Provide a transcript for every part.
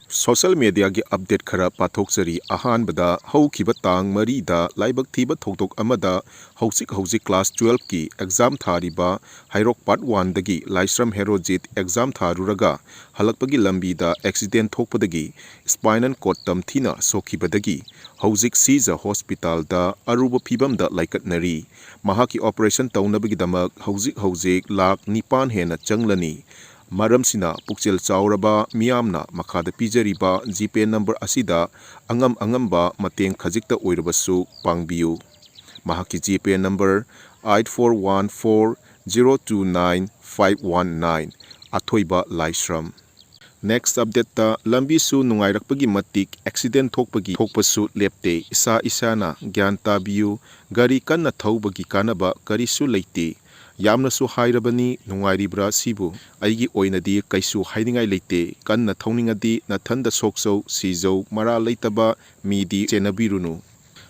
Social media gi update khara pathokchari ahanbada haukiba tang marida laibak thiba thoktok amada hauzik class 12 ki exam thariba hairok part 1 dagi laisram herojit exam tharuraga halakpagi lambida accident thokpadagi spinal cord tamthina sokhibadagi hauzik siza hospital da aruba phibam da laikatnari mahaki operation taunabagi damak hauzik lakh 9 hena changlani Maramsina pukchel chauraba miyamna makhada pijariba GPay number asida angamba mateng khajikta oirabasu pangbiu. Mahaki GPay number 8414029519 athoiba laisram. Next update ta lambi su nungairakpagi matik accident thokpasu lepte isa na gyan tabiu gari kanna thaubagi kanaba karisu leite yamna su hairabani nungairibra sibu aigi oinadi kaisu hainingai leite kanna thoningadi nathanda sokso sijo mara leitaba midi chenabirunu.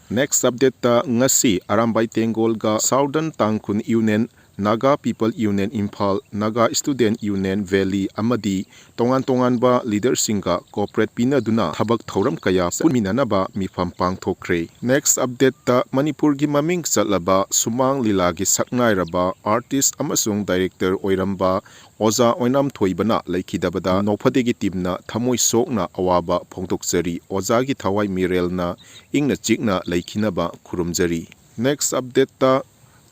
Next update ta ngasi Arambai Tengol ga Southern Tangkhun Union Naga People Union Imphal Naga Student Union Valley amadi tongan ba leader singa corporate pinaduna thabak thoram kaya puminanaba mifam pangthokre. Next update ta Manipur gi maming chatlaba sumang lila gi saknairaba artist amasung director oiramba oza oinam thoibana laikhidabada nophategi timna thamoi sokna awaba phongtokchari oza gi thawai mirelna ingna chikna laikhinaba khurumjari. Next update ta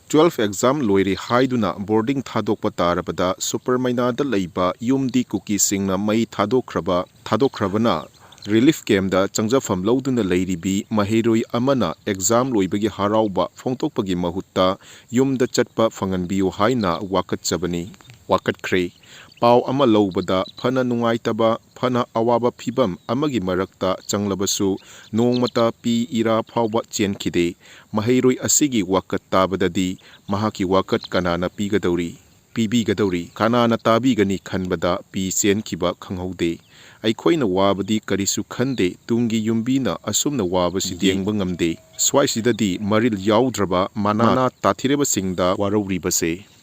12 exam loiri haiduna boarding thadokpa tarabada supermaina da leiba yumdi cookie singna mai thadokhrabana relief camp da changjafam loduna leiribi mahiroi amana exam loibagi harauba phongtokpagi mahutta yumda chatpa phanganbiu haina wakatkhre pau ama lobada phana nungaitaba phana awaba phibam amagi marakta changlabasu nongmata pi ira phawba chenkhide mahairoi asigi wakat tabadadi mahaki wakat kanana pibigadori kanana tabigani khanbada pi chenkhiba khanghaude aikhoina wabadi karisu khande tungi yumbina asumna wabasi dengba ngamde swaisidadi maril yaudraba mana tathireba singda warauribase.